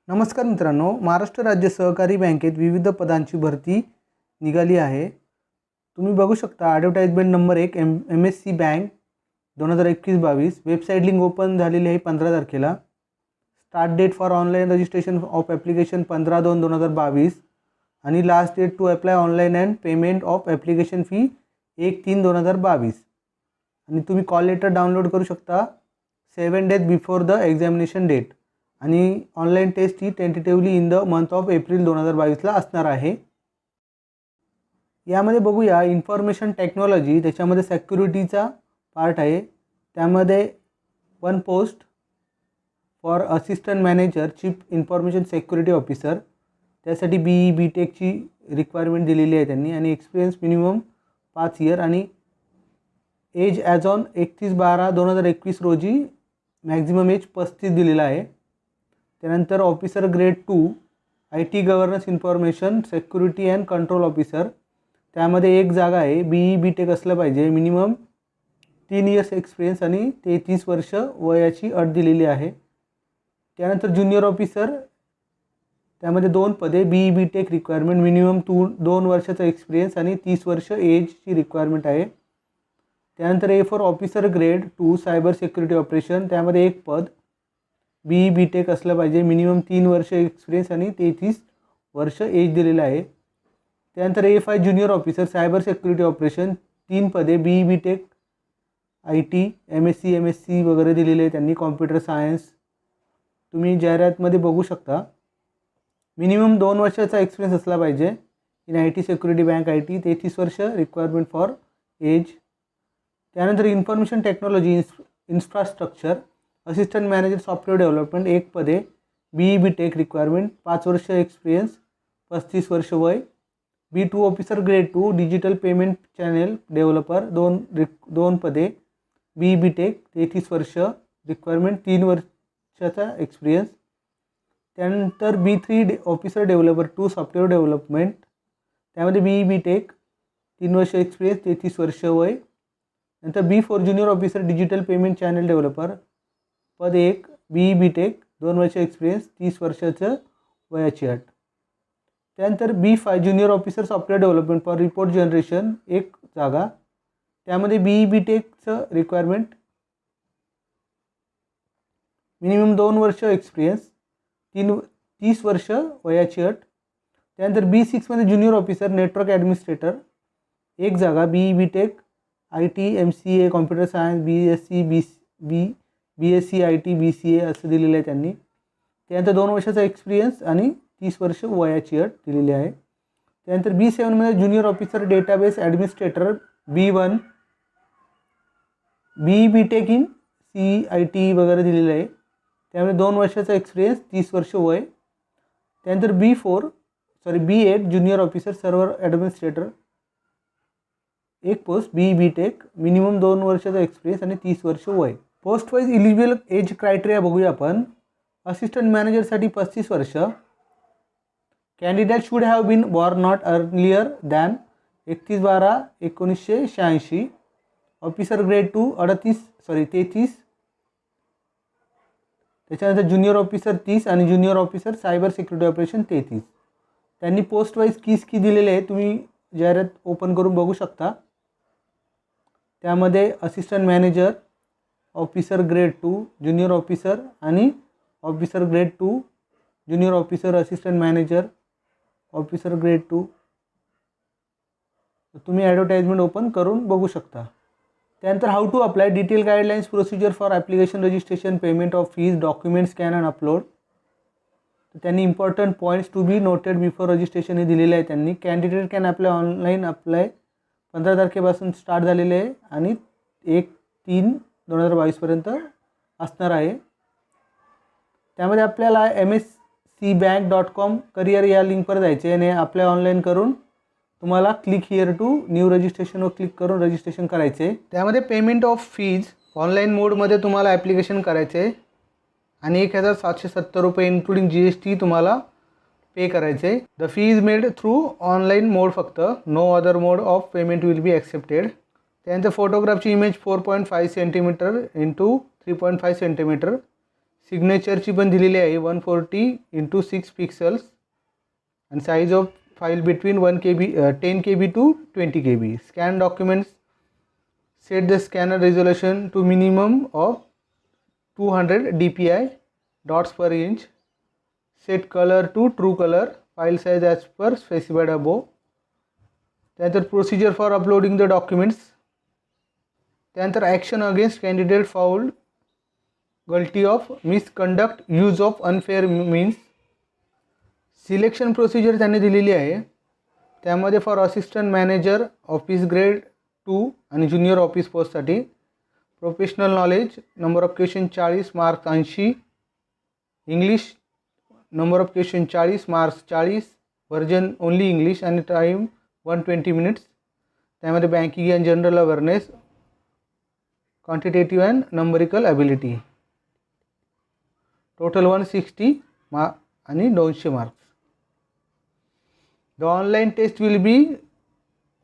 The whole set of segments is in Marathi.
नमस्कार मित्रांनो, महाराष्ट्र राज्य सहकारी बँकेत विविध पदांची भरती निघाली आहे। तुम्ही बघू शकता advertisement number 1 MSC bank 2021-22। Website link open झालेली आहे 15 तारखेला। Start date for online registration of application 15/2/2022 आणि last date to apply online and payment of application fee 1/3/2022 आणि तुम्ही कॉल लेटर डाउनलोड करू शकता 7 days before the examination date आणि ऑनलाईन टेस्ट ही tentatively in the month of April 2022ला असणार आहे। यामध्ये बघूया इन्फॉर्मेशन टेक्नॉलॉजी, त्याच्यामध्ये सिक्युरिटीचा पार्ट आहे। त्यामध्ये 1 post for assistant manager chief information security officer, त्यासाठी BE-BTechची रिक्वायरमेंट दिलेली आहे त्यांनी आणि एक्सपिरियन्स मिनिमम 5 इयर आणि एज ॲज ऑन 31/12/2021 रोजी मॅक्झिमम एज 35 दिलेला आहे। त्यानंतर officer grade 2 IT governance information security and control officer, त्यामध्ये एक जागा आहे। BE-BTech असलं पाहिजे, मिनिमम 3 इयर्स एक्सपिरियन्स आणि 33 वर्ष वयाची अट दिलेली आहे। त्यानंतर ज्युनियर ऑफिसर, त्यामध्ये 2 पदे, BE-BTech रिक्वायरमेंट, मिनिमम 2 वर्षाचा एक्सपिरियन्स आणि 30 वर्ष एजची रिक्वायरमेंट आहे। त्यानंतर A4 officer grade 2 cyber security operation, त्यामध्ये एक पद, BE-BTech असलं पाहिजे, मिनिमम 3 वर्ष एक्सपिरियन्स आणि 33 वर्ष एज दिलेलं आहे। त्यानंतर A5 junior officer cyber security operation, 3 पदे, BE-BTech IT MSc MSc वगैरे दिलेले आहे त्यांनी, कॉम्प्युटर सायन्स तुम्ही जाहिरातमध्ये बघू शकता। मिनिमम 2 वर्षाचा एक्सपिरियन्स असला पाहिजे in IT security bank IT, 33 वर्ष रिक्वायरमेंट फॉर एज। त्यानंतर information technology infrastructure assistant manager software development, एक पदे, BE-BTech रिक्वायरमेंट, 5 वर्ष एक्सपिरियन्स, 35 वर्ष वय। B2 officer grade 2 digital payment channel developer, 2 पदे, BE-BTech, 33 वर्ष रिक्वायरमेंट, 3 वर्षाचा एक्सपिरियन्स। त्यानंतर B3 officer developer 2 software development, त्यामध्ये BE-BTech, 3 वर्ष एक्सपिरियन्स, 33 वर्ष वय। नंतर B4 junior officer digital payment channel developer, पद 1, BE-BTech, 2 वर्ष एक्सपिरियन्स, 30 वर्षाचं वयाची अट। त्यानंतर B5 junior officer software development for report generation, एक जागा, त्यामध्ये BE-BTechचं रिक्वायरमेंट, मिनिमम 2 वर्ष एक्सपिरियन्स, 30 वर्ष वयाची अट। त्यानंतर B6 मध्ये ज्युनियर ऑफिसर नेटवर्क ॲडमिनिस्ट्रेटर, एक जागा, BE-BTech IT MCA computer science BSc IT BCA असं दिलेलं आहे त्यांनी। त्यानंतर 2 वर्षाचा एक्सपिरियन्स आणि 30 वर्ष वयाची अट दिलेली आहे। त्यानंतर B7 मध्ये junior officer database administrator B1, BE-BTech in CIT वगैरे दिलेलं आहे, त्यामध्ये 2 वर्षाचा एक्सपिरियन्स, 30 वर्ष वय। त्यानंतर B8 junior officer server administrator, एक पोस्ट, BE-BTech, मिनिमम 2 वर्षाचा एक्सपिरियन्स आणि 30 वर्ष वय। Post wise eligible age criteria बघूया आपण। असिस्टंट मॅनेजरसाठी 35 वर्ष, candidate should have been born not earlier than 31/12/1986। Officer grade 2 33। त्याच्यानंतर ज्युनियर ऑफिसर 30 आणि junior officer cyber security operation 33। त्यांनी पोस्ट वाईज की दिलेले आहे, तुम्ही जाहिरात ओपन करून बघू शकता। त्यामध्ये assistant manager, officer grade 2 junior officer आणि officer grade 2 junior officer assistant manager officer grade 2 तुम्ही ॲडव्हर्टाइजमेंट ओपन करून बघू शकता। त्यानंतर how to apply, detail guidelines, procedure for application registration, payment of fees, document scan and upload. त्यांनी important points to be noted before registration हे दिलेले आहे त्यांनी। Candidate can apply online, apply 15 तारखेपासून स्टार्ट झालेले आहे आणि 1/3/2022 पर्यंत असणार आहे। त्यामध्ये आपल्याला mscbank.com करिअर या लिंकवर जायचे आणि अप्लाय ऑनलाईन करून तुम्हाला क्लिक हिअर टू न्यू रजिस्ट्रेशनवर क्लिक करून रजिस्ट्रेशन करायचे। त्यामध्ये पेमेंट ऑफ फीज ऑनलाईन मोडमध्ये तुम्हाला ॲप्लिकेशन करायचे आणि 1770 रुपये इन्क्लुडिंग GST तुम्हाला पे करायचे। The fee is made through online mode फक्त, no other mode of payment will be accepted. त्यानंतर फोटोग्राफची इमेज 4.5 cm × 3.5 cm, सिग्नेचरची पण दिलेली आहे 140x6 पिक्सल्स आणि size of file between 1 KB 10 KB to 20 KB. Scan documents set the scanner resolution to minimum of 200 DPI dots per inch. Set color to true color. File size as per specified above. त्यानंतर procedure for uploading the documents. त्यानंतर action against candidate found guilty of misconduct use of unfair means. Selection procedure त्यांनी दिलेली आहे. त्यामध्ये for assistant manager office grade 2 आणि ज्युनियर ऑफिस पोस्टसाठी professional knowledge number of question 40 marks 80. English number of question 40 marks 40. Version only English आणि टाईम 120 मिनिट्स. त्यामध्ये banking and general awareness, quantitative and numerical ability. Total 160 आणि 200 marks. The online test will be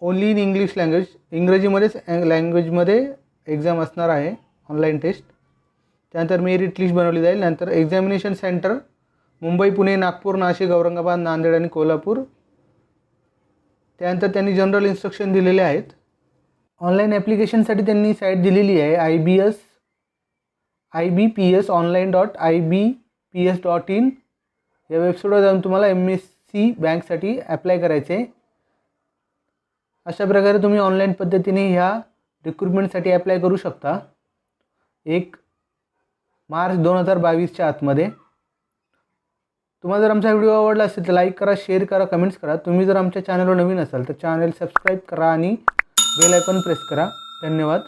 only in English language. इंग्रजीमध्येच लँग्वेजमध्ये एक्झाम असणार आहे ऑनलाईन टेस्ट. त्यानंतर मेरिट लिस्ट बनवली जाईल. नंतर एक्झामिनेशन सेंटर मुंबई, पुणे, नागपूर, नाशिक, औरंगाबाद, नांदेड आणि कोल्हापूर. त्यानंतर त्यांनी जनरल इन्स्ट्रक्शन दिलेले आहेत. ऑनलाईन ॲप्लिकेशनसाठी त्यांनी साईट दिलेली आहे ibpsonline.ibps.in. या वेबसाईटवर जाऊन तुम्हाला MSc बँकसाठी ॲप्लाय करायचे आहे. अशा प्रकारे तुम्ही ऑनलाईन पद्धतीने ह्या रिक्रुटमेंटसाठी ॲप्लाय करू शकता 1 मार्च 2022च्या आतमध्ये. तुम्हाला जर आमचा व्हिडिओ आवडला असेल तर लाईक करा, शेअर करा, कमेंट्स करा. तुम्ही जर आमच्या चॅनलवर नवीन असाल तर चॅनल सबस्क्राईब करा आणि बेल आयकॉन प्रेस करा. धन्यवाद.